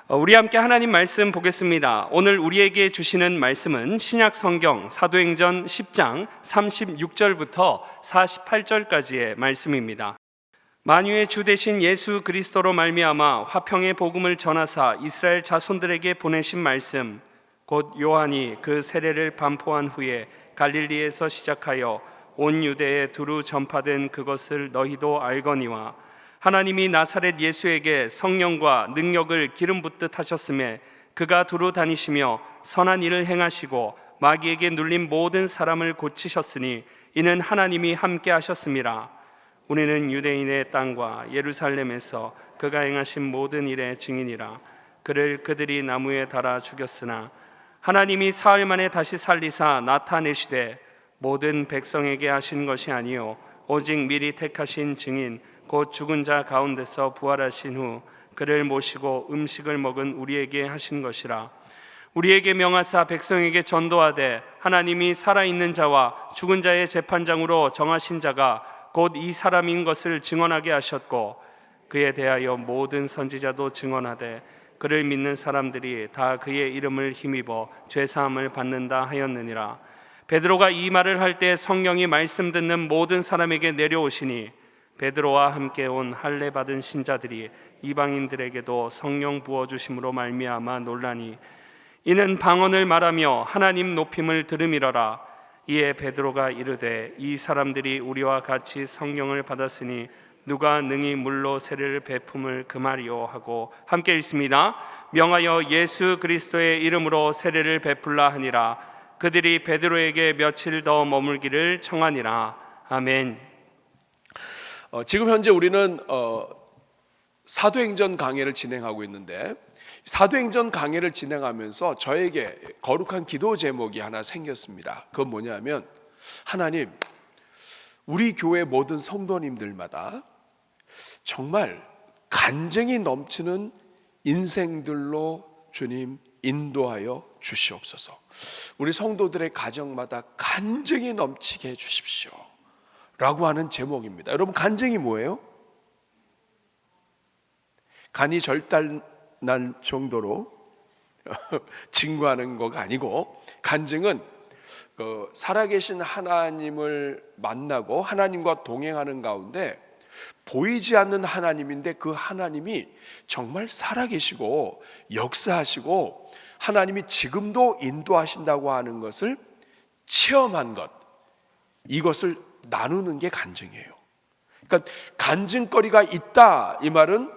우리 함께 하나님 말씀 보겠습니다. 오늘 우리에게 주시는 말씀은 신약 성경 사도행전 10장 36절부터 48절까지의 말씀입니다. 만유의 주 되신 예수 그리스도로 말미암아 화평의 복음을 전하사 이스라엘 자손들에게 보내신 말씀, 곧 요한이 그 세례를 반포한 후에 갈릴리에서 시작하여 온 유대에 두루 전파된 그것을 너희도 알거니와, 하나님이 나사렛 예수에게 성령과 능력을 기름 붓듯 하셨음에 그가 두루 다니시며 선한 일을 행하시고 마귀에게 눌린 모든 사람을 고치셨으니 이는 하나님이 함께 하셨음이라. 우리는 유대인의 땅과 예루살렘에서 그가 행하신 모든 일의 증인이라. 그를 그들이 나무에 달아 죽였으나 하나님이 사흘 만에 다시 살리사 나타내시되 모든 백성에게 하신 것이 아니요 오직 미리 택하신 증인 곧 죽은 자 가운데서 부활하신 후 그를 모시고 음식을 먹은 우리에게 하신 것이라. 우리에게 명하사 백성에게 전도하되 하나님이 살아있는 자와 죽은 자의 재판장으로 정하신 자가 곧 이 사람인 것을 증언하게 하셨고, 그에 대하여 모든 선지자도 증언하되 그를 믿는 사람들이 다 그의 이름을 힘입어 죄사함을 받는다 하였느니라. 베드로가 이 말을 할 때 성령이 말씀 듣는 모든 사람에게 내려오시니 베드로와 함께 온 할례 받은 신자들이 이방인들에게도 성령 부어주심으로 말미암아 놀라니 이는 방언을 말하며 하나님 높임을 들음이러라. 이에 베드로가 이르되 이 사람들이 우리와 같이 성령을 받았으니 누가 능히 물로 세례를 베품을 금하리요 하고, 함께 읽습니다. 명하여 예수 그리스도의 이름으로 세례를 베풀라 하니라. 그들이 베드로에게 며칠 더 머물기를 청하니라. 아멘. 지금 현재 우리는 사도행전 강해를 진행하고 있는데, 사도행전 강해를 진행하면서 저에게 거룩한 기도 제목이 하나 생겼습니다. 그건 뭐냐면, 하나님, 우리 교회 모든 성도님들마다 정말 간증이 넘치는 인생들로 주님 인도하여 주시옵소서. 우리 성도들의 가정마다 간증이 넘치게 해주십시오 라고 하는 제목입니다. 여러분, 간증이 뭐예요? 간이 절단날 정도로 증거하는 거가 아니고, 간증은 살아계신 하나님을 만나고 하나님과 동행하는 가운데 보이지 않는 하나님인데 그 하나님이 정말 살아계시고 역사하시고 하나님이 지금도 인도하신다고 하는 것을 체험한 것, 이것을 나누는 게 간증이에요. 그러니까 간증거리가 있다, 이 말은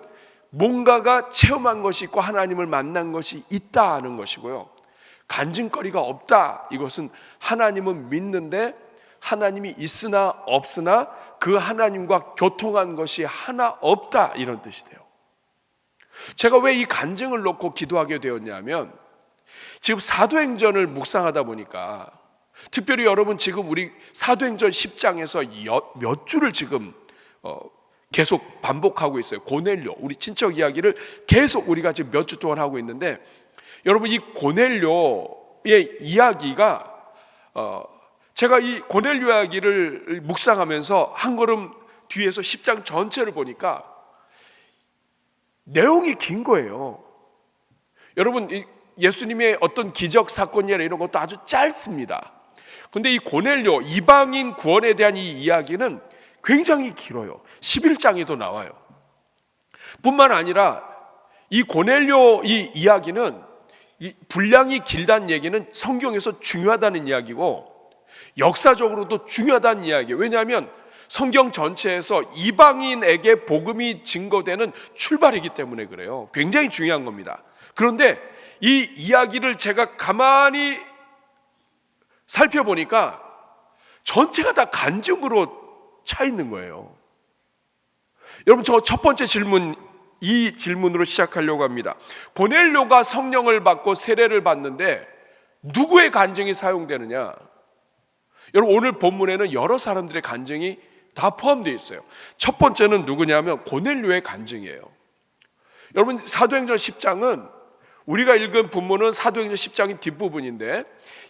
뭔가가 체험한 것이 있고 하나님을 만난 것이 있다 하는 것이고요. 간증거리가 없다, 이것은 하나님은 믿는데 하나님이 있으나 없으나 그 하나님과 교통한 것이 하나 없다, 이런 뜻이 돼요. 제가 왜 이 간증을 놓고 기도하게 되었냐면, 지금 사도행전을 묵상하다 보니까, 특별히 여러분 지금 우리 사도행전 10장에서 몇 주를 지금 계속 반복하고 있어요. 고넬료, 우리 친척 이야기를 계속 우리가 지금 몇 주 동안 하고 있는데, 여러분 이 고넬료의 이야기가 제가 이 고넬료 이야기를 묵상하면서 한 걸음 뒤에서 10장 전체를 보니까 내용이 긴 거예요. 여러분, 예수님의 어떤 기적 사건이나 이런 것도 아주 짧습니다. 근데 이 고넬료, 이방인 구원에 대한 이 이야기는 굉장히 길어요. 11장에도 나와요. 뿐만 아니라 이 고넬료 이 이야기는, 이 분량이 길다는 얘기는 성경에서 중요하다는 이야기고 역사적으로도 중요하다는 이야기예요. 왜냐하면 성경 전체에서 이방인에게 복음이 증거되는 출발이기 때문에 그래요. 굉장히 중요한 겁니다. 그런데 이 이야기를 제가 가만히 살펴보니까 전체가 다 간증으로 차 있는 거예요. 여러분, 저 첫 번째 질문, 이 질문으로 시작하려고 합니다. 고넬료가 성령을 받고 세례를 받는데 누구의 간증이 사용되느냐? 여러분, 오늘 본문에는 여러 사람들의 간증이 다 포함되어 있어요. 첫 번째는 누구냐면 고넬료의 간증이에요. 여러분, 사도행전 10장은 우리가 읽은 본문은 사도행전 10장의 뒷부분인데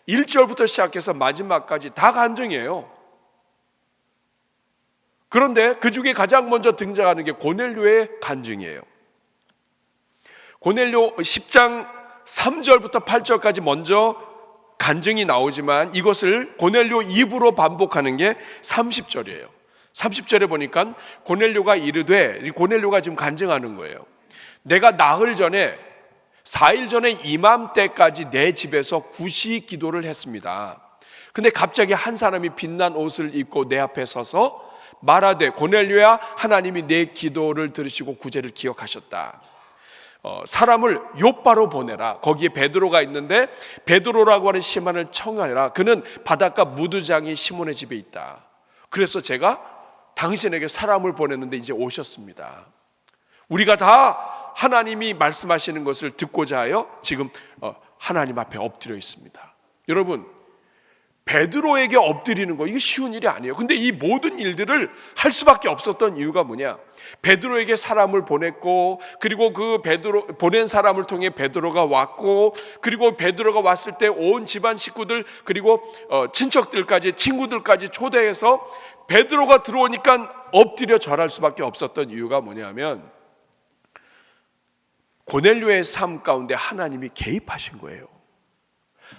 1절부터 시작해서 마지막까지 다 간증이에요. 그런데 그 중에 가장 먼저 등장하는 게 고넬료의 간증이에요. 고넬료 10장 3절부터 8절까지 먼저 간증이 나오지만 이것을 고넬료 입으로 반복하는 게 30절이에요. 30절에 보니까 고넬료가 이르되, 고넬료가 지금 간증하는 거예요. 내가 나흘 전에 4일 전에 이맘때까지 내 집에서 구시 기도를 했습니다. 근데 갑자기 한 사람이 빛난 옷을 입고 내 앞에 서서 말하되, 고넬료야, 하나님이 내 기도를 들으시고 구제를 기억하셨다. 사람을 요바로 보내라. 거기에 베드로가 있는데 베드로라고 하는 시몬을 청하라. 그는 바닷가 무두장이 시몬의 집에 있다. 그래서 제가 당신에게 사람을 보냈는데 이제 오셨습니다. 우리가 다 하나님이 말씀하시는 것을 듣고자 하여 지금 하나님 앞에 엎드려 있습니다. 여러분, 베드로에게 엎드리는 거, 이게 쉬운 일이 아니에요. 근데 이 모든 일들을 할 수밖에 없었던 이유가 뭐냐? 베드로에게 사람을 보냈고, 그리고 그 베드로 보낸 사람을 통해 베드로가 왔고, 그리고 베드로가 왔을 때 온 집안 식구들, 그리고 친척들까지, 친구들까지 초대해서 베드로가 들어오니까 엎드려 절할 수밖에 없었던 이유가 뭐냐면, 고넬료의 삶 가운데 하나님이 개입하신 거예요.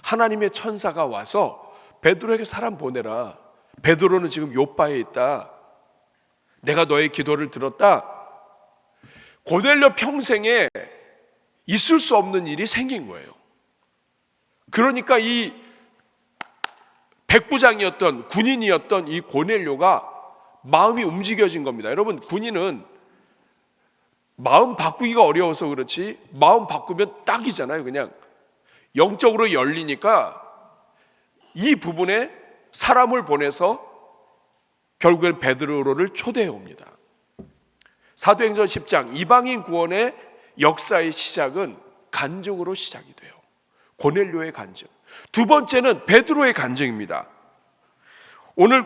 하나님의 천사가 와서 베드로에게 사람 보내라. 베드로는 지금 요바에 있다. 내가 너의 기도를 들었다. 고넬료 평생에 있을 수 없는 일이 생긴 거예요. 그러니까 이 백부장이었던, 군인이었던 이 고넬료가 마음이 움직여진 겁니다. 여러분, 군인은 마음 바꾸기가 어려워서 그렇지 마음 바꾸면 딱이잖아요. 그냥 영적으로 열리니까 이 부분에 사람을 보내서 결국엔 베드로를 초대해 옵니다. 사도행전 10장 이방인 구원의 역사의 시작은 간증으로 시작이 돼요. 고넬료의 간증. 두 번째는 베드로의 간증입니다. 오늘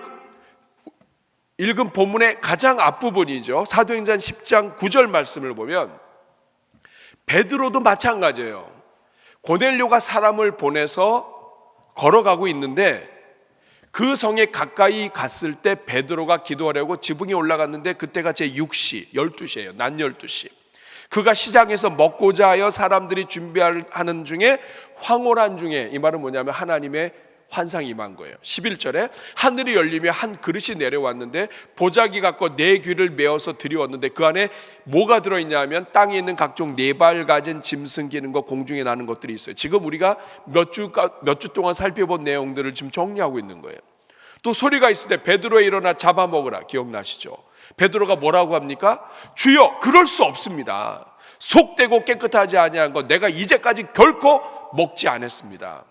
읽은 본문의 가장 앞부분이죠. 사도행전 10장 9절 말씀을 보면 베드로도 마찬가지예요. 고넬료가 사람을 보내서 걸어가고 있는데 그 성에 가까이 갔을 때 베드로가 기도하려고 지붕에 올라갔는데 그때가 제 6시, 12시예요. 낮 12시. 그가 시장에서 먹고자 하여 사람들이 준비하는 중에 황홀한 중에, 이 말은 뭐냐면 하나님의 환상이 임한 거예요. 11절에 하늘이 열리며 한 그릇이 내려왔는데 보자기 갖고 네 귀를 메어서 들여왔는데 그 안에 뭐가 들어있냐 하면 땅에 있는 각종 네 발 가진 짐승 기는 것, 공중에 나는 것들이 있어요. 지금 우리가 몇 주 동안 살펴본 내용들을 지금 정리하고 있는 거예요. 또 소리가 있을 때 베드로에 일어나 잡아먹으라. 기억나시죠? 베드로가 뭐라고 합니까? 주여, 그럴 수 없습니다. 속되고 깨끗하지 아니한 것 내가 이제까지 결코 먹지 않았습니다.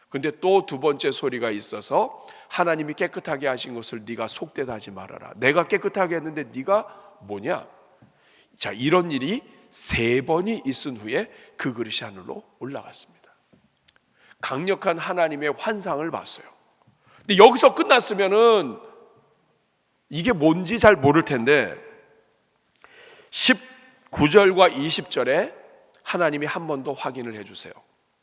근데 또 두 번째 소리가 있어서 하나님이 깨끗하게 하신 것을 네가 속되다 하지 말아라. 내가 깨끗하게 했는데 네가 뭐냐? 자, 이런 일이 3번이 있은 후에 그 그릇이 하늘로 올라갔습니다. 강력한 하나님의 환상을 봤어요. 근데 여기서 끝났으면은 이게 뭔지 잘 모를 텐데 19절과 20절에 하나님이 한 번 더 확인을 해주세요.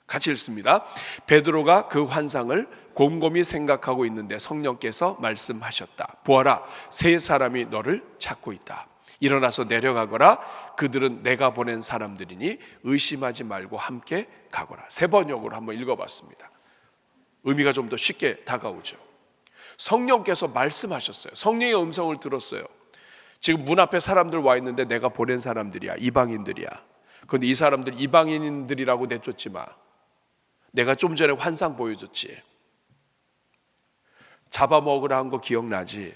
같이 읽습니다. 베드로가 그 환상을 곰곰이 생각하고 있는데 성령께서 말씀하셨다. 보아라, 세 사람이 너를 찾고 있다. 일어나서 내려가거라. 그들은 내가 보낸 사람들이니 의심하지 말고 함께 가거라. 3번역으로 한번 읽어봤습니다. 의미가 좀 더 쉽게 다가오죠. 성령께서 말씀하셨어요. 성령의 음성을 들었어요. 지금 문 앞에 사람들 와 있는데 내가 보낸 사람들이야. 이방인들이야. 그런데 이 사람들 이방인들이라고 내쫓지 마. 내가 좀 전에 환상 보여줬지. 잡아먹으라 한 거 기억나지?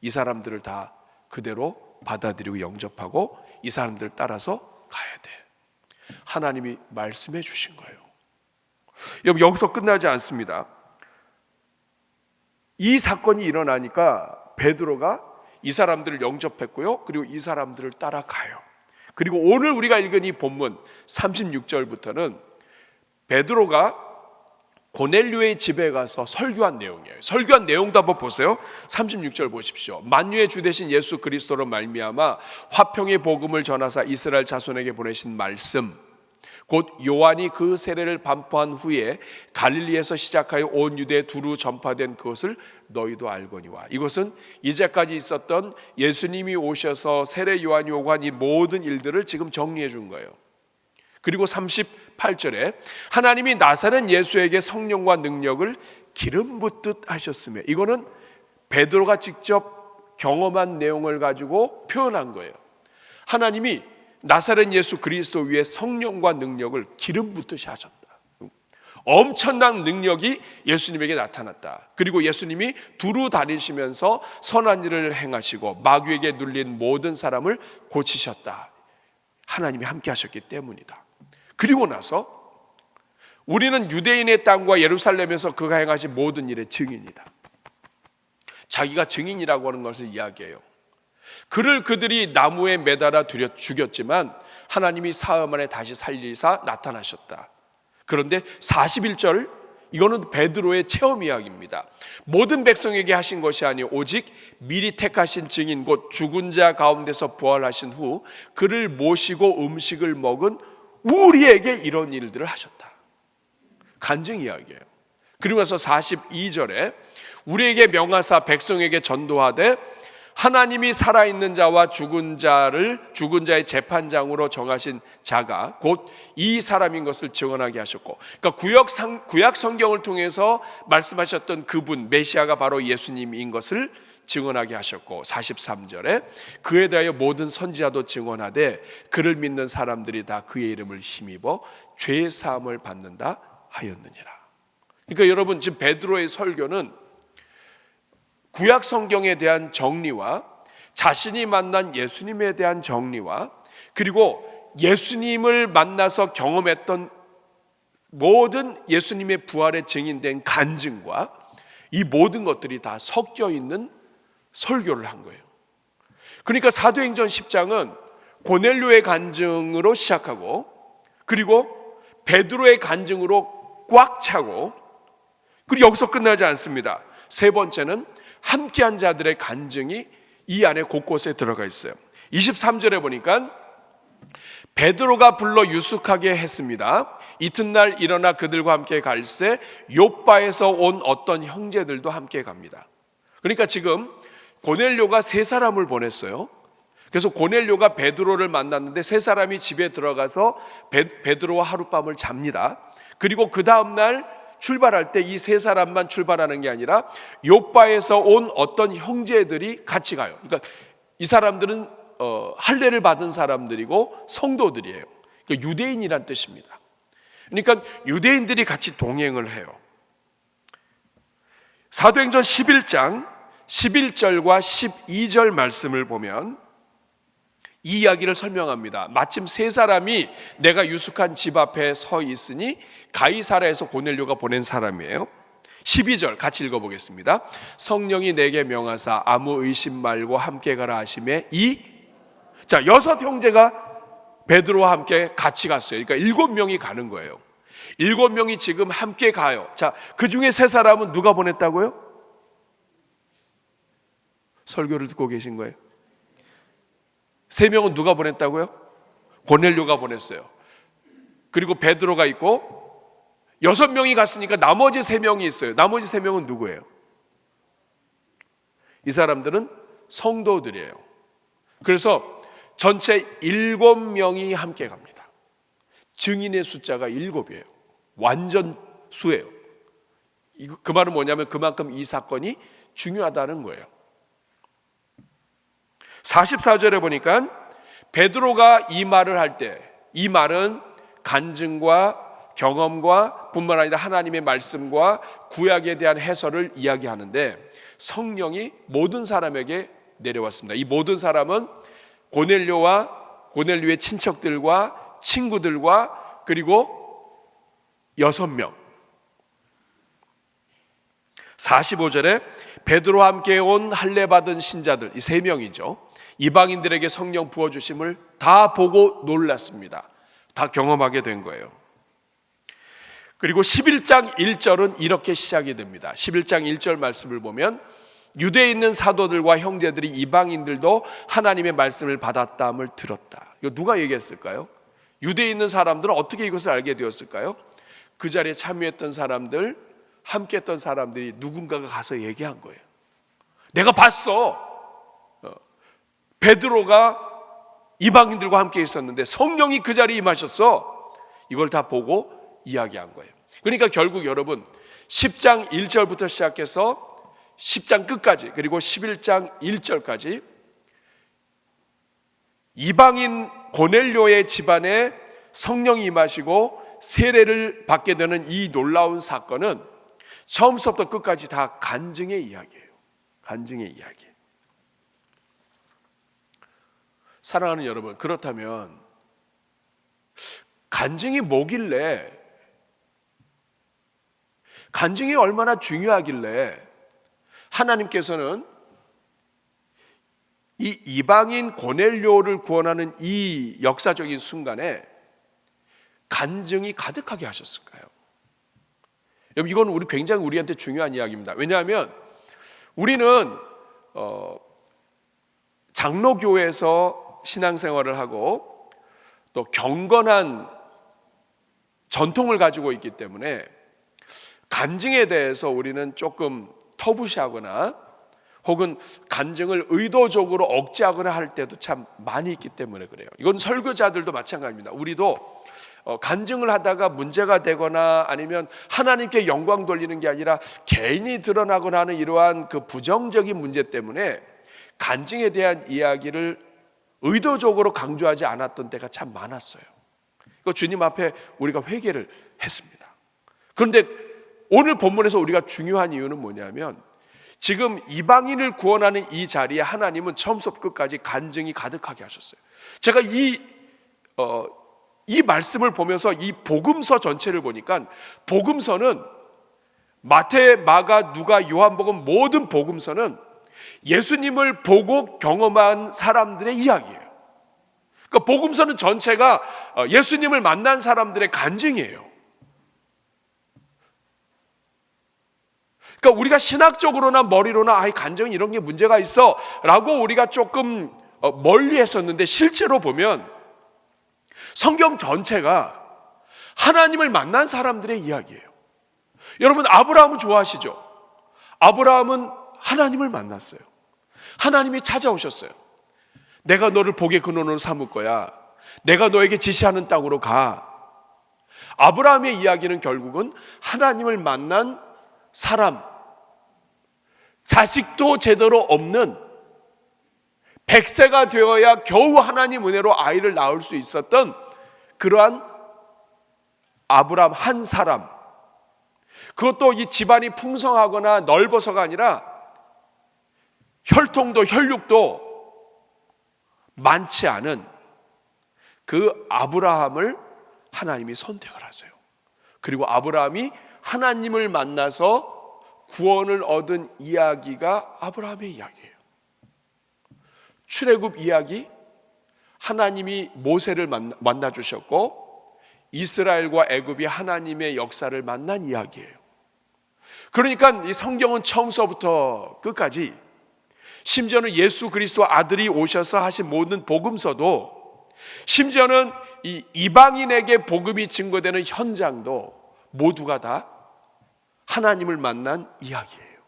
이 사람들을 다 그대로 받아들이고 영접하고 이 사람들 따라서 가야 돼. 하나님이 말씀해 주신 거예요. 여러분, 여기서 끝나지 않습니다. 이 사건이 일어나니까 베드로가 이 사람들을 영접했고요. 그리고 이 사람들을 따라가요. 그리고 오늘 우리가 읽은 이 본문 36절부터는 베드로가 고넬료의 집에 가서 설교한 내용이에요. 설교한 내용도 한번 보세요. 36절 보십시오. 만유의 주 되신 예수 그리스도로 말미암아 화평의 복음을 전하사 이스라엘 자손에게 보내신 말씀, 곧 요한이 그 세례를 반포한 후에 갈릴리에서 시작하여 온 유대에 두루 전파된 그것을 너희도 알거니와. 이것은 이제까지 있었던 예수님이 오셔서 세례 요한이 오고 한 이 모든 일들을 지금 정리해 준 거예요. 그리고 38절에 하나님이 나사렛 예수에게 성령과 능력을 기름 붓듯 하셨으며, 이거는 베드로가 직접 경험한 내용을 가지고 표현한 거예요. 하나님이 나사렛 예수 그리스도 위에 성령과 능력을 기름 붓듯이 하셨다. 엄청난 능력이 예수님에게 나타났다. 그리고 예수님이 두루 다니시면서 선한 일을 행하시고 마귀에게 눌린 모든 사람을 고치셨다. 하나님이 함께 하셨기 때문이다. 그리고 나서 우리는 유대인의 땅과 예루살렘에서 그가 행하신 모든 일의 증인이다. 자기가 증인이라고 하는 것을 이야기해요. 그를 그들이 나무에 매달아 죽였지만 하나님이 사흘 만에 다시 살리사 나타나셨다. 그런데 41절, 이거는 베드로의 체험 이야기입니다. 모든 백성에게 하신 것이 아니 오직 미리 택하신 증인 곧 죽은 자 가운데서 부활하신 후 그를 모시고 음식을 먹은 우리에게 이런 일들을 하셨다. 간증 이야기예요. 그리고 나서 42절에 우리에게 명하사 백성에게 전도하되 하나님이 살아있는 자와 죽은 자의 재판장으로 정하신 자가 곧 이 사람인 것을 증언하게 하셨고, 그러니까 구약 성경을 통해서 말씀하셨던 그분 메시아가 바로 예수님인 것을 증언하게 하셨고, 43절에 그에 대하여 모든 선지자도 증언하되 그를 믿는 사람들이 다 그의 이름을 힘입어 죄 사함을 받는다 하였느니라. 그러니까 여러분, 지금 베드로의 설교는 구약 성경에 대한 정리와 자신이 만난 예수님에 대한 정리와 그리고 예수님을 만나서 경험했던 모든 예수님의 부활에 증인된 간증과 이 모든 것들이 다 섞여 있는 설교를 한 거예요. 그러니까 사도행전 10장은 고넬료의 간증으로 시작하고 그리고 베드로의 간증으로 꽉 차고, 그리고 여기서 끝나지 않습니다. 세 번째는 함께한 자들의 간증이 이 안에 곳곳에 들어가 있어요. 23절에 보니까 베드로가 불러 유숙하게 했습니다. 이튿날 일어나 그들과 함께 갈새 욥바에서 온 어떤 형제들도 함께 갑니다. 그러니까 지금 고넬료가 세 사람을 보냈어요. 그래서 고넬료가 베드로를 만났는데 세 사람이 집에 들어가서 베드로와 하룻밤을 잡니다. 그리고 그 다음날 출발할 때 이 세 사람만 출발하는 게 아니라 욥바에서 온 어떤 형제들이 같이 가요. 그러니까 이 사람들은 할례를 받은 사람들이고 성도들이에요. 그러니까 유대인이란 뜻입니다. 그러니까 유대인들이 같이 동행을 해요. 사도행전 11장 11절과 12절 말씀을 보면 이 이야기를 설명합니다. 마침 세 사람이 내가 유숙한 집 앞에 서 있으니 가이사랴에서 고넬료가 보낸 사람이에요. 12절 같이 읽어보겠습니다. 성령이 내게 명하사 아무 의심 말고 함께 가라 하심에 여섯 형제가 베드로와 함께 같이 갔어요. 그러니까 7명이 가는 거예요. 7명이 지금 함께 가요. 자, 그 중에 세 사람은 누가 보냈다고요? 설교를 듣고 계신 거예요? 3명은 누가 보냈다고요? 고넬료가 보냈어요. 그리고 베드로가 있고 6명이 갔으니까 나머지 3명이 있어요. 나머지 3명은 누구예요? 이 사람들은 성도들이에요. 그래서 전체 7명이 함께 갑니다. 증인의 숫자가 7이에요. 완전 수예요. 그 말은 뭐냐면 그만큼 이 사건이 중요하다는 거예요. 44절에 보니까 베드로가 이 말을 할 때 이 말은 간증과 경험과 뿐만 아니라 하나님의 말씀과 구약에 대한 해설을 이야기하는데 성령이 모든 사람에게 내려왔습니다. 이 모든 사람은 고넬료의 친척들과 친구들과 그리고 6명. 45절에 베드로와 함께 온 할례 받은 신자들, 이 3명이죠. 이방인들에게 성령 부어주심을 다 보고 놀랐습니다. 다 경험하게 된 거예요. 그리고 11장 1절은 이렇게 시작이 됩니다. 11장 1절 말씀을 보면 유대에 있는 사도들과 형제들이 이방인들도 하나님의 말씀을 받았다함을 들었다. 이거 누가 얘기했을까요? 유대에 있는 사람들은 어떻게 이것을 알게 되었을까요? 그 자리에 참여했던 사람들, 함께 했던 사람들이 누군가가 가서 얘기한 거예요. 내가 봤어. 베드로가 이방인들과 함께 있었는데 성령이 그 자리에 임하셨어. 이걸 다 보고 이야기한 거예요. 그러니까 결국 여러분 10장 1절부터 시작해서 10장 끝까지, 그리고 11장 1절까지 이방인 고넬료의 집안에 성령이 임하시고 세례를 받게 되는 이 놀라운 사건은 처음부터 끝까지 다 간증의 이야기예요. 간증의 이야기. 사랑하는 여러분, 그렇다면 간증이 뭐길래, 간증이 얼마나 중요하길래 하나님께서는 이 이방인 고넬료를 구원하는 이 역사적인 순간에 간증이 가득하게 하셨을까요? 여러분, 이건 굉장히 우리한테 중요한 이야기입니다. 왜냐하면 우리는 장로교에서 신앙생활을 하고 또 경건한 전통을 가지고 있기 때문에 간증에 대해서 우리는 조금 터부시하거나 혹은 간증을 의도적으로 억제하거나 할 때도 참 많이 있기 때문에 그래요. 이건 설교자들도 마찬가지입니다. 우리도 간증을 하다가 문제가 되거나 아니면 하나님께 영광 돌리는 게 아니라 개인이 드러나거나 하는 이러한 그 부정적인 문제 때문에 간증에 대한 이야기를 의도적으로 강조하지 않았던 때가 참 많았어요. 그 주님 앞에 우리가 회개를 했습니다. 그런데 오늘 본문에서 우리가 중요한 이유는 뭐냐면, 지금 이방인을 구원하는 이 자리에 하나님은 처음부터 끝까지 간증이 가득하게 하셨어요. 제가 이 말씀을 보면서 이 복음서 전체를 보니까, 복음서는 마태, 마가, 누가, 요한복음 모든 복음서는 예수님을 보고 경험한 사람들의 이야기예요. 그러니까 복음서는 전체가 예수님을 만난 사람들의 간증이에요. 그러니까 우리가 신학적으로나 머리로나 간증은 이런 게 문제가 있어 라고 우리가 조금 멀리 했었는데, 실제로 보면 성경 전체가 하나님을 만난 사람들의 이야기예요. 여러분, 아브라함은 좋아하시죠? 아브라함은 하나님을 만났어요. 하나님이 찾아오셨어요. 내가 너를 복의 근원으로 삼을 거야. 내가 너에게 지시하는 땅으로 가. 아브라함의 이야기는 결국은 하나님을 만난 사람, 자식도 제대로 없는 100세가 되어야 겨우 하나님 은혜로 아이를 낳을 수 있었던 그러한 아브라함 한 사람, 그것도 이 집안이 풍성하거나 넓어서가 아니라 혈통도 혈육도 많지 않은 그 아브라함을 하나님이 선택을 하세요. 그리고 아브라함이 하나님을 만나서 구원을 얻은 이야기가 아브라함의 이야기예요. 출애굽 이야기, 하나님이 모세를 만나 주셨고 이스라엘과 애굽이 하나님의 역사를 만난 이야기예요. 그러니까 이 성경은 처음서부터 끝까지, 심지어는 예수 그리스도 아들이 오셔서 하신 모든 복음서도, 심지어는 이 이방인에게 복음이 증거되는 현장도 모두가 다 하나님을 만난 이야기예요.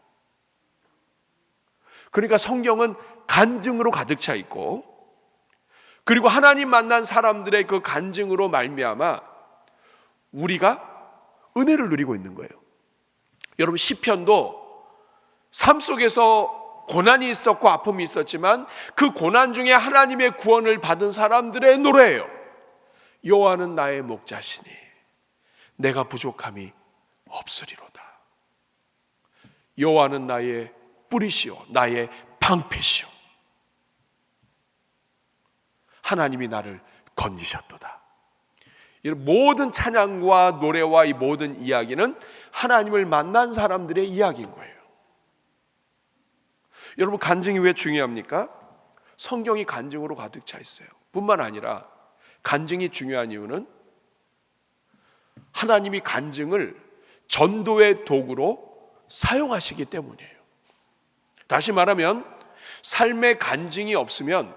그러니까 성경은 간증으로 가득 차 있고, 그리고 하나님 만난 사람들의 그 간증으로 말미암아 우리가 은혜를 누리고 있는 거예요. 여러분, 시편도 삶 속에서 고난이 있었고 아픔이 있었지만 그 고난 중에 하나님의 구원을 받은 사람들의 노래예요. 여호와는 나의 목자시니 내가 부족함이 없으리로다. 여호와는 나의 뿌리시오 나의 방패시오. 하나님이 나를 건지셨도다. 이런 모든 찬양과 노래와 이 모든 이야기는 하나님을 만난 사람들의 이야기인 거예요. 여러분, 간증이 왜 중요합니까? 성경이 간증으로 가득 차 있어요. 뿐만 아니라 간증이 중요한 이유는 하나님이 간증을 전도의 도구로 사용하시기 때문이에요. 다시 말하면 삶의 간증이 없으면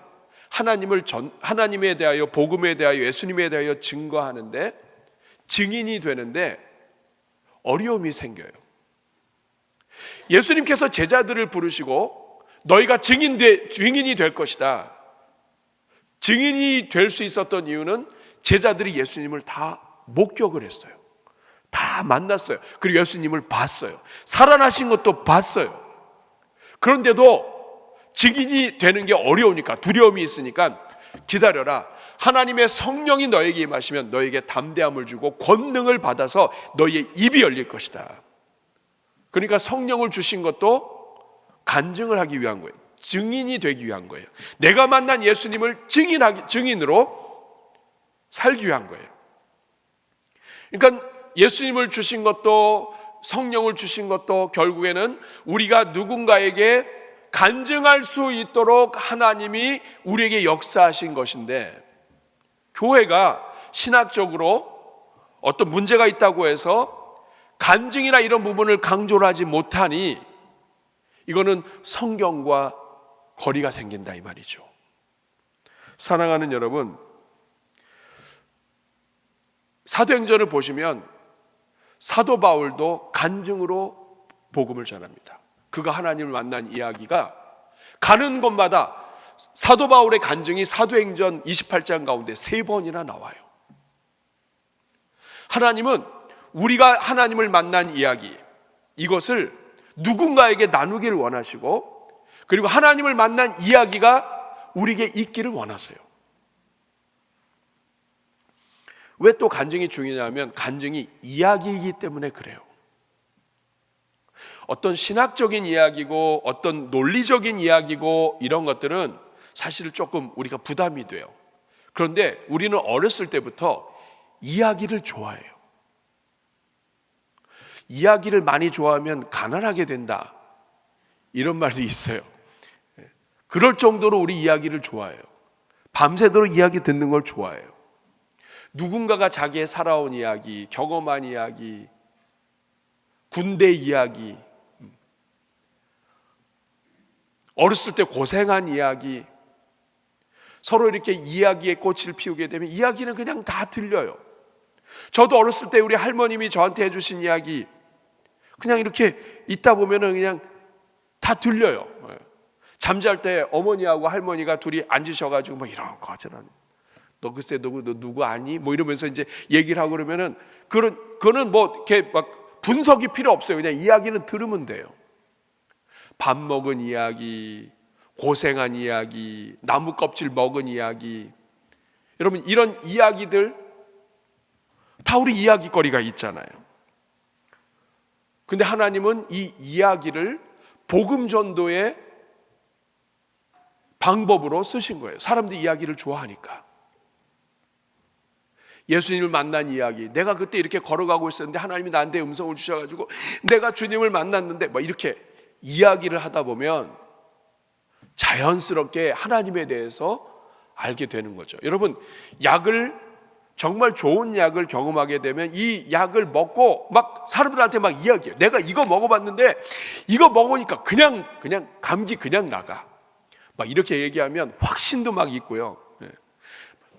하나님에 대하여, 복음에 대하여, 예수님에 대하여 증거하는데, 증인이 되는데 어려움이 생겨요. 예수님께서 제자들을 부르시고 너희가 증인이 될 것이다. 증인이 될 수 있었던 이유는 제자들이 예수님을 다 목격을 했어요. 다 만났어요. 그리고 예수님을 봤어요. 살아나신 것도 봤어요. 그런데도 증인이 되는 게 어려우니까, 두려움이 있으니까 기다려라. 하나님의 성령이 너에게 임하시면 너에게 담대함을 주고 권능을 받아서 너의 입이 열릴 것이다. 그러니까 성령을 주신 것도 간증을 하기 위한 거예요. 증인이 되기 위한 거예요. 내가 만난 예수님을 증인으로 살기 위한 거예요. 그러니까 예수님을 주신 것도, 성령을 주신 것도 결국에는 우리가 누군가에게 간증할 수 있도록 하나님이 우리에게 역사하신 것인데, 교회가 신학적으로 어떤 문제가 있다고 해서 간증이나 이런 부분을 강조를 하지 못하니 이거는 성경과 거리가 생긴다 이 말이죠. 사랑하는 여러분, 사도행전을 보시면 사도 바울도 간증으로 복음을 전합니다. 그가 하나님을 만난 이야기가 가는 곳마다 사도 바울의 간증이 사도행전 28장 가운데 3번이나 나와요. 하나님은 우리가 하나님을 만난 이야기, 이것을 누군가에게 나누기를 원하시고, 그리고 하나님을 만난 이야기가 우리에게 있기를 원하세요. 왜 또 간증이 중요하냐면 간증이 이야기이기 때문에 그래요. 어떤 신학적인 이야기고 어떤 논리적인 이야기고 이런 것들은 사실 조금 우리가 부담이 돼요. 그런데 우리는 어렸을 때부터 이야기를 좋아해요. 이야기를 많이 좋아하면 가난하게 된다, 이런 말도 있어요. 그럴 정도로 우리 이야기를 좋아해요. 밤새도록 이야기 듣는 걸 좋아해요. 누군가가 자기의 살아온 이야기, 경험한 이야기, 군대 이야기, 어렸을 때 고생한 이야기, 서로 이렇게 이야기에 꽃을 피우게 되면 이야기는 그냥 다 들려요. 저도 어렸을 때 우리 할머님이 저한테 해주신 이야기 그냥 이렇게 있다 보면은 그냥 다 들려요. 잠잘 때 어머니하고 할머니가 둘이 앉으셔가지고 막 이런 거 저런, 너 글쎄 너 누구 아니? 뭐 이러면서 이제 얘기를 하고 그러면은 그거는 뭐 이렇게 막 분석이 필요 없어요. 그냥 이야기는 들으면 돼요. 밥 먹은 이야기, 고생한 이야기, 나무 껍질 먹은 이야기, 여러분 이런 이야기들 다 우리 이야기거리가 있잖아요. 근데 하나님은 이 이야기를 복음 전도의 방법으로 쓰신 거예요. 사람들이 이야기를 좋아하니까. 예수님을 만난 이야기, 내가 그때 이렇게 걸어가고 있었는데 하나님이 나한테 음성을 주셔가지고 내가 주님을 만났는데 뭐 이렇게 이야기를 하다 보면 자연스럽게 하나님에 대해서 알게 되는 거죠. 여러분, 약을, 정말 좋은 약을 경험하게 되면 이 약을 먹고 막 사람들한테 막 이야기해요. 내가 이거 먹어봤는데 이거 먹으니까 그냥 감기 그냥 나가, 막 이렇게 얘기하면 확신도 막 있고요.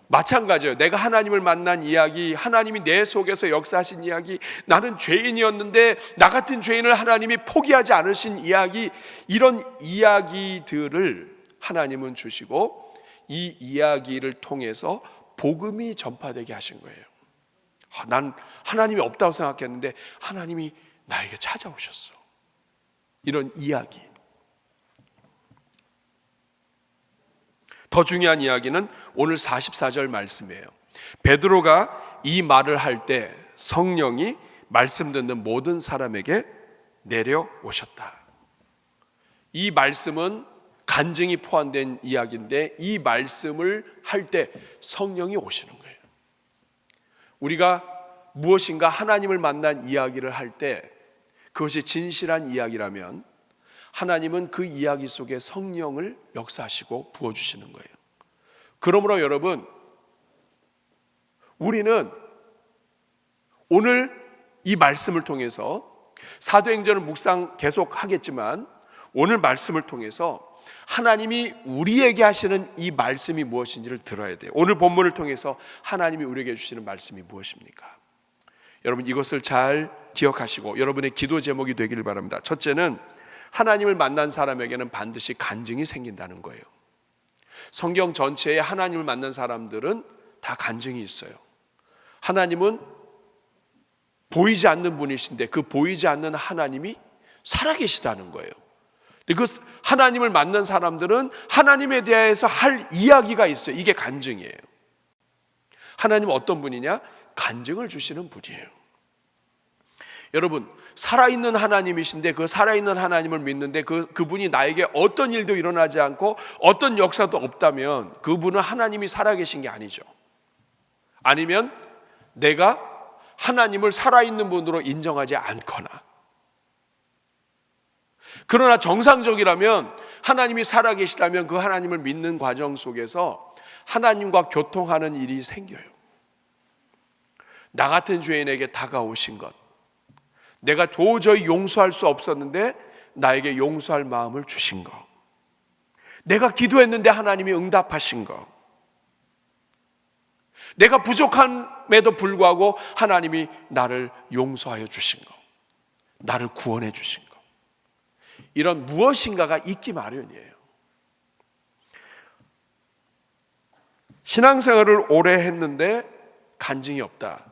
마찬가지예요. 내가 하나님을 만난 이야기, 하나님이 내 속에서 역사하신 이야기, 나는 죄인이었는데 나 같은 죄인을 하나님이 포기하지 않으신 이야기, 이런 이야기들을 하나님은 주시고 이 이야기를 통해서 복음이 전파되게 하신 거예요. 난 하나님이 없다고 생각했는데 하나님이 나에게 찾아오셨어. 이런 이야기. 더 중요한 이야기는 오늘 44절 말씀이에요. 베드로가 이 말을 할 때 성령이 말씀 듣는 모든 사람에게 내려오셨다. 이 말씀은 간증이 포함된 이야기인데 이 말씀을 할 때 성령이 오시는 거예요. 우리가 무엇인가 하나님을 만난 이야기를 할 때 그것이 진실한 이야기라면 하나님은 그 이야기 속에 성령을 역사하시고 부어주시는 거예요. 그러므로 여러분, 우리는 오늘 이 말씀을 통해서 사도행전을 묵상 계속 하겠지만 오늘 말씀을 통해서 하나님이 우리에게 하시는 이 말씀이 무엇인지를 들어야 돼요. 오늘 본문을 통해서 하나님이 우리에게 주시는 말씀이 무엇입니까? 여러분 이것을 잘 기억하시고 여러분의 기도 제목이 되기를 바랍니다. 첫째는 하나님을 만난 사람에게는 반드시 간증이 생긴다는 거예요. 성경 전체에 하나님을 만난 사람들은 다 간증이 있어요. 하나님은 보이지 않는 분이신데 그 보이지 않는 하나님이 살아계시다는 거예요. 그 하나님을 만난 사람들은 하나님에 대해서 할 이야기가 있어요. 이게 간증이에요. 하나님은 어떤 분이냐? 간증을 주시는 분이에요. 여러분, 살아있는 하나님이신데 그 살아있는 하나님을 믿는데 그분이 나에게 어떤 일도 일어나지 않고 어떤 역사도 없다면 그분은 하나님이 살아계신 게 아니죠. 아니면 내가 하나님을 살아있는 분으로 인정하지 않거나, 그러나 정상적이라면 하나님이 살아계시다면 그 하나님을 믿는 과정 속에서 하나님과 교통하는 일이 생겨요. 나 같은 죄인에게 다가오신 것, 내가 도저히 용서할 수 없었는데 나에게 용서할 마음을 주신 것, 내가 기도했는데 하나님이 응답하신 것, 내가 부족함에도 불구하고 하나님이 나를 용서하여 주신 것, 나를 구원해 주신 것, 이런 무엇인가가 있기 마련이에요. 신앙생활을 오래 했는데 간증이 없다.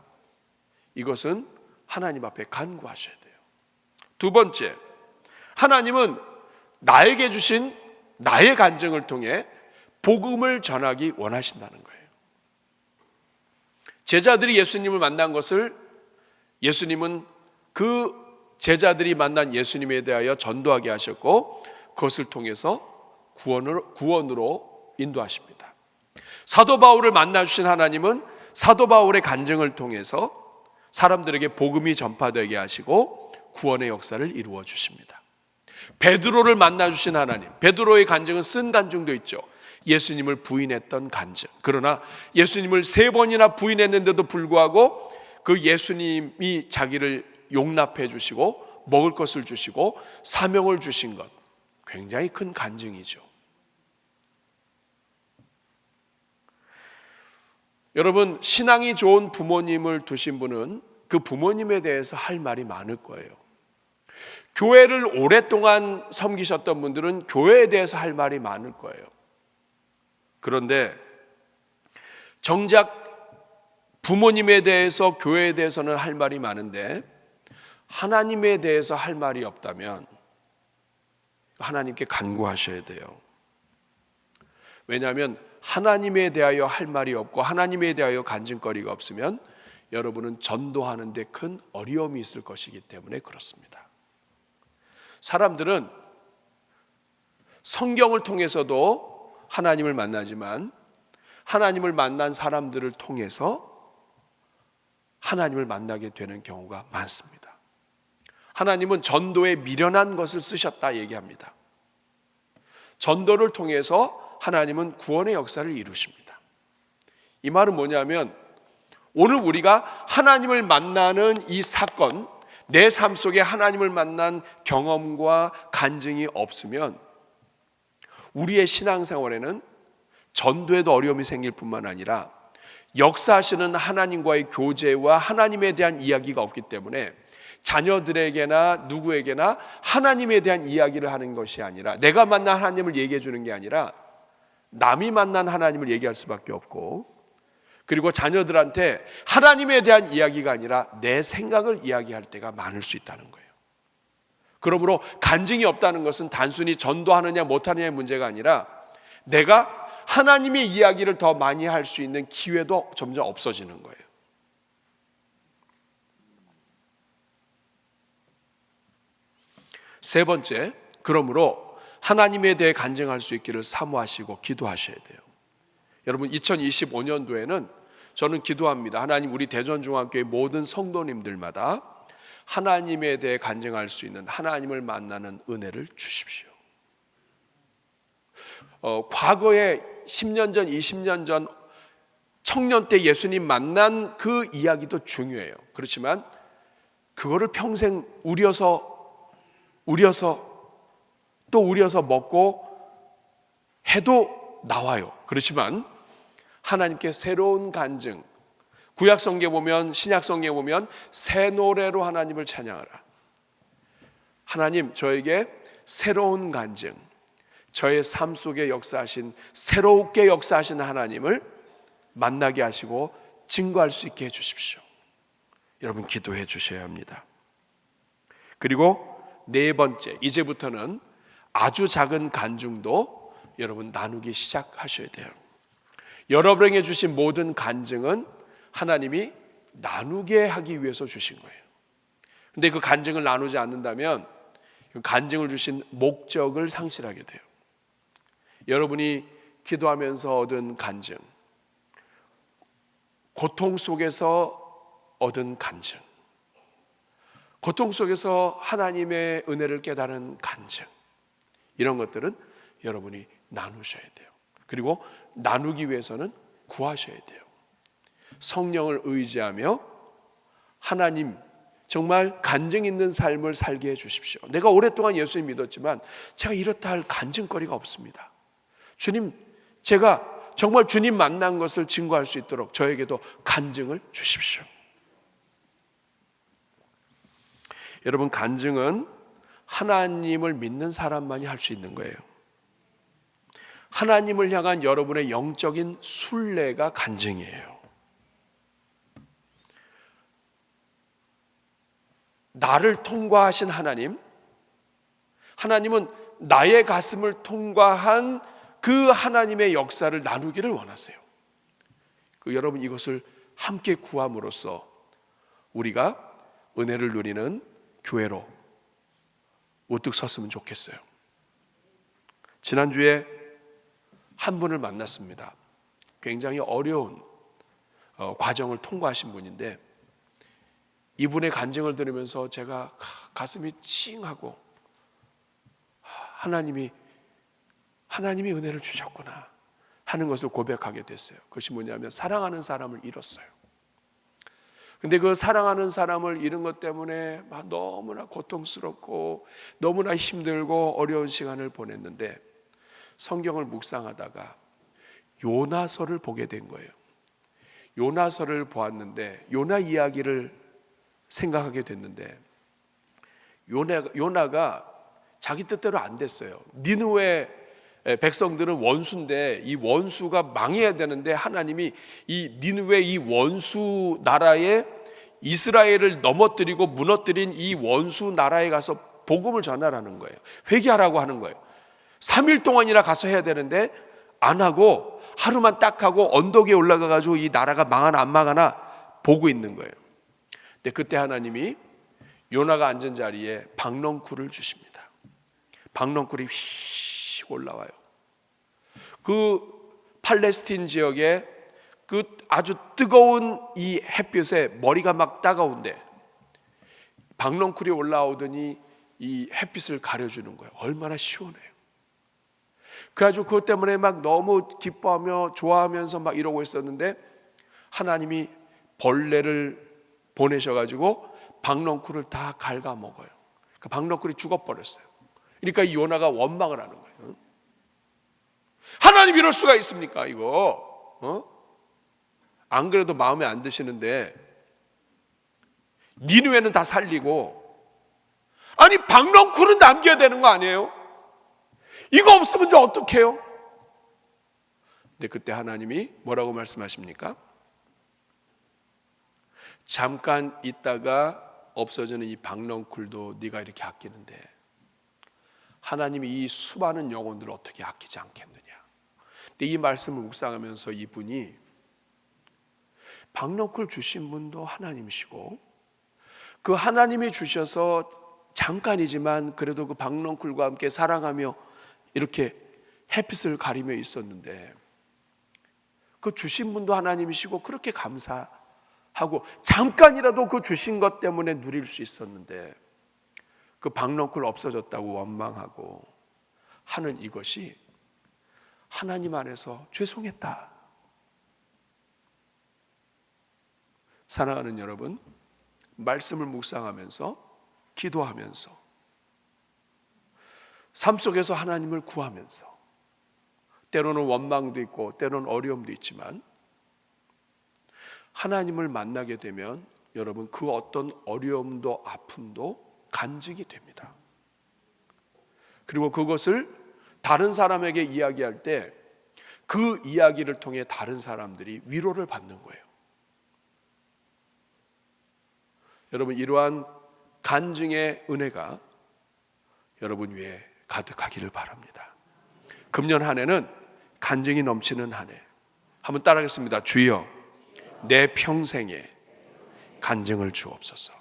이것은 하나님 앞에 간구하셔야 돼요. 두 번째, 하나님은 나에게 주신 나의 간증을 통해 복음을 전하기 원하신다는 거예요. 제자들이 예수님을 만난 것을 예수님은 그 제자들이 만난 예수님에 대하여 전도하게 하셨고 그것을 통해서 구원으로 인도하십니다. 사도 바울을 만나주신 하나님은 사도 바울의 간증을 통해서 사람들에게 복음이 전파되게 하시고 구원의 역사를 이루어 주십니다. 베드로를 만나주신 하나님, 베드로의 간증은 쓴 간증도 있죠. 예수님을 부인했던 간증. 그러나 예수님을 3번이나 부인했는데도 불구하고 그 예수님이 자기를 용납해 주시고 먹을 것을 주시고 사명을 주신 것, 굉장히 큰 간증이죠. 여러분, 신앙이 좋은 부모님을 두신 분은 그 부모님에 대해서 할 말이 많을 거예요. 교회를 오랫동안 섬기셨던 분들은 교회에 대해서 할 말이 많을 거예요. 그런데 정작 부모님에 대해서, 교회에 대해서는 할 말이 많은데 하나님에 대해서 할 말이 없다면 하나님께 간구하셔야 돼요. 왜냐하면 하나님에 대하여 할 말이 없고 하나님에 대하여 간증거리가 없으면 여러분은 전도하는 데 큰 어려움이 있을 것이기 때문에 그렇습니다. 사람들은 성경을 통해서도 하나님을 만나지만 하나님을 만난 사람들을 통해서 하나님을 만나게 되는 경우가 많습니다. 하나님은 전도에 미련한 것을 쓰셨다 얘기합니다. 전도를 통해서 하나님은 구원의 역사를 이루십니다. 이 말은 뭐냐면 오늘 우리가 하나님을 만나는 이 사건, 내 삶 속에 하나님을 만난 경험과 간증이 없으면 우리의 신앙생활에는 전도에도 어려움이 생길 뿐만 아니라 역사하시는 하나님과의 교제와 하나님에 대한 이야기가 없기 때문에 자녀들에게나 누구에게나 하나님에 대한 이야기를 하는 것이 아니라, 내가 만난 하나님을 얘기해 주는 게 아니라 남이 만난 하나님을 얘기할 수밖에 없고, 그리고 자녀들한테 하나님에 대한 이야기가 아니라 내 생각을 이야기할 때가 많을 수 있다는 거예요. 그러므로 간증이 없다는 것은 단순히 전도하느냐 못하느냐의 문제가 아니라 내가 하나님의 이야기를 더 많이 할 수 있는 기회도 점점 없어지는 거예요. 세 번째, 그러므로 하나님에 대해 간증할 수 있기를 사모하시고 기도하셔야 돼요. 여러분, 2025년도에는 저는 기도합니다. 하나님, 우리 대전중앙교회 모든 성도님들마다 하나님에 대해 간증할 수 있는, 하나님을 만나는 은혜를 주십시오. 과거에 10년 전, 20년 전 청년 때 예수님 만난 그 이야기도 중요해요. 그렇지만 그거를 평생 우려서 또 우려서 먹고 해도 나와요. 그렇지만 하나님께 새로운 간증, 구약성경에 보면, 신약성경에 보면 새 노래로 하나님을 찬양하라. 하나님, 저에게 새로운 간증, 저의 삶 속에 역사하신, 새롭게 역사하신 하나님을 만나게 하시고 증거할 수 있게 해주십시오. 여러분 기도해 주셔야 합니다. 그리고 네 번째, 이제부터는 아주 작은 간증도 여러분 나누기 시작하셔야 돼요. 여러분에게 주신 모든 간증은 하나님이 나누게 하기 위해서 주신 거예요. 근데 그 간증을 나누지 않는다면 그 간증을 주신 목적을 상실하게 돼요. 여러분이 기도하면서 얻은 간증, 고통 속에서 얻은 간증, 고통 속에서 하나님의 은혜를 깨달은 간증, 이런 것들은 여러분이 나누셔야 돼요. 그리고 나누기 위해서는 구하셔야 돼요. 성령을 의지하며 하나님 정말 간증 있는 삶을 살게 해주십시오. 내가 오랫동안 예수님 믿었지만 제가 이렇다 할 간증거리가 없습니다. 주님, 제가 정말 주님 만난 것을 증거할 수 있도록 저에게도 간증을 주십시오. 여러분, 간증은 하나님을 믿는 사람만이 할 수 있는 거예요. 하나님을 향한 여러분의 영적인 순례가 간증이에요. 나를 통과하신 하나님, 하나님은 나의 가슴을 통과한 그 하나님의 역사를 나누기를 원하세요. 여러분, 이것을 함께 구함으로써 우리가 은혜를 누리는 교회로 우뚝 섰으면 좋겠어요. 지난주에 한 분을 만났습니다. 굉장히 어려운 과정을 통과하신 분인데 이분의 간증을 들으면서 제가 가슴이 찡하고 하나님이 은혜를 주셨구나 하는 것을 고백하게 됐어요. 그것이 뭐냐면 사랑하는 사람을 잃었어요. 근데 그 사랑하는 사람을 잃은 것 때문에 너무나 고통스럽고 너무나 힘들고 어려운 시간을 보냈는데 성경을 묵상하다가 요나서를 보게 된 거예요. 요나서를 보았는데 요나 이야기를 생각하게 됐는데 요나가 자기 뜻대로 안 됐어요. 니느웨 백성들은 원수인데 이 원수가 망해야 되는데 하나님이 이 니느웨 이 원수 나라에 이스라엘을 넘어뜨리고 무너뜨린 이 원수 나라에 가서 복음을 전하라는 거예요. 회개하라고 하는 거예요. 3일 동안이나 가서 해야 되는데 안 하고 하루만 딱 하고 언덕에 올라가 가지고 이 나라가 망하나 안 망하나 보고 있는 거예요. 근데 그때 하나님이 요나가 앉은 자리에 박넝쿨을 주십니다. 박넝쿨이 휙 올라와요. 그 팔레스틴 지역에 그 아주 뜨거운 이 햇볕에 머리가 막 따가운데 박넝쿨이 올라오더니 이 햇빛을 가려주는 거예요. 얼마나 시원해요. 그래가지고 그것 때문에 막 너무 기뻐하며 좋아하면서 막 이러고 있었는데 하나님이 벌레를 보내셔가지고 박넝쿨을 다 갉아먹어요. 그러니까 박넝쿨이 죽어버렸어요. 그러니까 이 요나가 원망을 하는 거예요. 하나님 이럴 수가 있습니까 이거? 안 그래도 마음에 안 드시는데 니느웨는 다 살리고 아니 박넝쿨은 남겨야 되는 거 아니에요? 이거 없으면 저 어떡해요? 근데 그때 하나님이 뭐라고 말씀하십니까? 잠깐 있다가 없어지는 이 박넝쿨도 네가 이렇게 아끼는데 하나님이 이 수많은 영혼들을 어떻게 아끼지 않겠느냐. 근데 이 말씀을 묵상하면서 이분이 박넝쿨 주신 분도 하나님이시고 그 하나님이 주셔서 잠깐이지만 그래도 그 박넝쿨과 함께 사랑하며 이렇게 햇빛을 가리며 있었는데 그 주신 분도 하나님이시고 그렇게 감사하고 잠깐이라도 그 주신 것 때문에 누릴 수 있었는데 그 박넝쿨 없어졌다고 원망하고 하는 이것이 하나님 안에서 죄송했다. 사랑하는 여러분, 말씀을 묵상하면서 기도하면서 삶 속에서 하나님을 구하면서 때로는 원망도 있고 때로는 어려움도 있지만 하나님을 만나게 되면 여러분 그 어떤 어려움도 아픔도 간증이 됩니다. 그리고 그것을 다른 사람에게 이야기할 때 그 이야기를 통해 다른 사람들이 위로를 받는 거예요. 여러분, 이러한 간증의 은혜가 여러분 위에 가득하기를 바랍니다. 금년 한 해는 간증이 넘치는 한 해. 한번 따라하겠습니다. 주여, 내 평생에 간증을 주옵소서.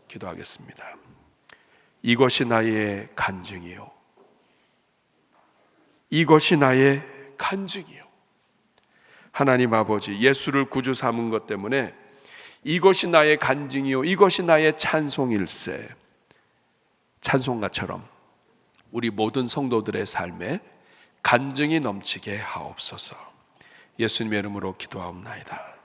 기도하겠습니다. 이것이 나의 간증이요, 이것이 나의 간증이요. 하나님 아버지, 예수를 구주 삼은 것 때문에 이것이 나의 간증이요, 이것이 나의 찬송일세. 찬송가처럼 우리 모든 성도들의 삶에 간증이 넘치게 하옵소서. 예수님의 이름으로 기도하옵나이다.